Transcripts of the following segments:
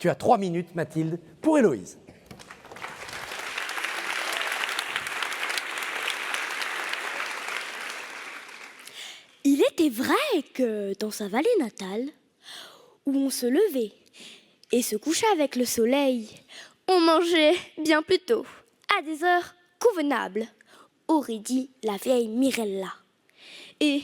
Tu as 3 minutes, Mathilde, pour Héloïse. Il était vrai que dans sa vallée natale, où on se levait et se couchait avec le soleil, on mangeait bien plus tôt, à des heures convenables, aurait dit la vieille Mirella. Et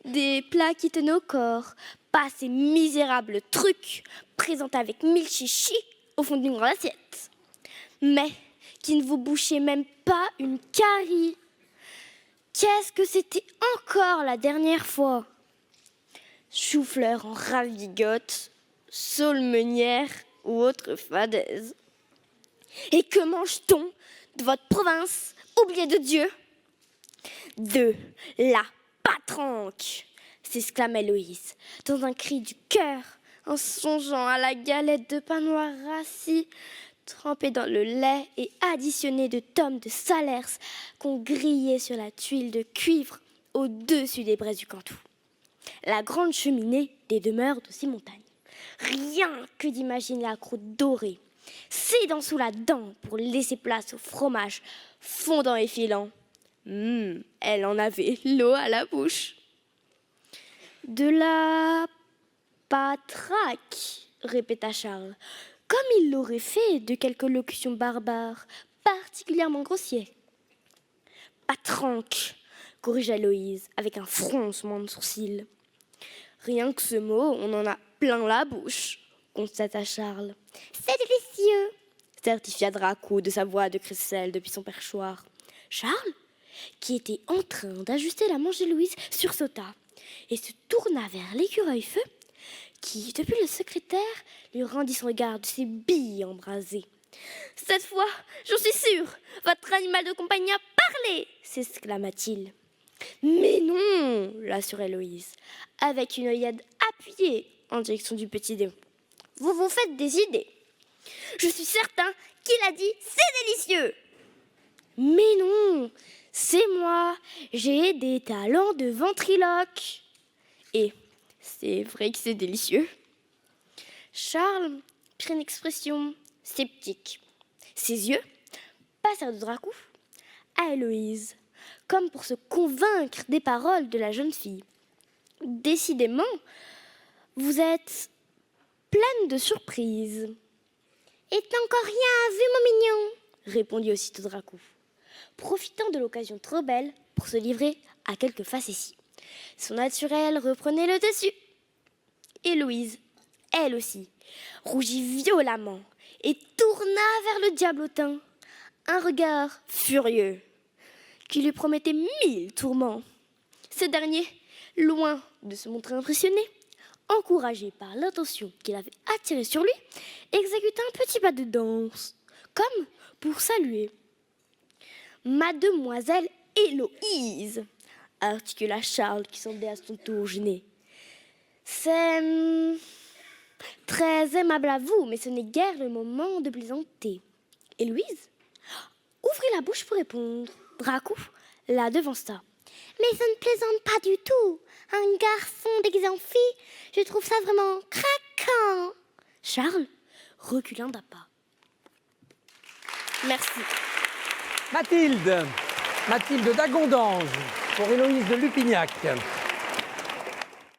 des plats qui tenaient au corps, pas ces misérables trucs présentés avec 1000 chichis au fond d'une grande assiette, mais qui ne vous bouchaient même pas une carie. Qu'est-ce que c'était encore la dernière fois? Chou-fleur en ravigote, saule meunière ou autre fadaise. Et que mange-t-on de votre province, oubliée de Dieu? De la patranque, s'exclama Héloïse, dans un cri du cœur, en songeant à la galette de pain noir rassis, trempée dans le lait et additionnée de tomes de salers qu'on grillait sur la tuile de cuivre au-dessus des braises du Cantou. La grande cheminée des demeures de ces montagnes. Rien que d'imaginer la croûte dorée, ses dents sous la dent pour laisser place au fromage fondant et filant. Elle en avait l'eau à la bouche. De la patraque, répéta Charles, comme il l'aurait fait de quelque locution barbare, particulièrement grossière. Patranque, corrigea Héloïse, avec un froncement de sourcils. Rien que ce mot, on en a plein la bouche, constata Charles. C'est délicieux, certifia Dracou de sa voix de crécelle depuis son perchoir. Charles, qui était en train d'ajuster la manche de Louise, sursauta et se tourna vers l'écureuil feu, qui, depuis le secrétaire, lui rendit son regard de ses billes embrasées. Cette fois, j'en suis sûre, votre animal de compagnie a parlé, s'exclama-t-il. Mais non, l'assura Héloïse, avec une œillade appuyée en direction du petit démon. Vous vous faites des idées. Je suis certain qu'il a dit c'est délicieux. Mais non, c'est moi, j'ai des talents de ventriloque. Et c'est vrai que c'est délicieux. Charles prit une expression sceptique. Ses yeux passèrent de Dracou à Héloïse, comme pour se convaincre des paroles de la jeune fille. Décidément, vous êtes pleine de surprises. Et t'as encore rien vu, mon mignon, répondit aussitôt Dracou, profitant de l'occasion trop belle pour se livrer à quelques facéties. Son naturel reprenait le dessus. Héloïse, elle aussi, rougit violemment et tourna vers le diablotin un regard furieux qui lui promettait 1000 tourments. Ce dernier, loin de se montrer impressionné, encouragé par l'attention qu'il avait attirée sur lui, exécuta un petit pas de danse, comme pour saluer. Mademoiselle Héloïse, articula Charles qui semblait à son tour gêné. C'est très aimable à vous, mais ce n'est guère le moment de plaisanter. Héloïse ouvrit la bouche pour répondre. Dracou la devança. Mais je ne plaisante pas du tout. Un garçon déguisé en fille, je trouve ça vraiment craquant. Charles recula d'un pas. Merci. Mathilde d'Agondange pour Héloïse de Lupignac.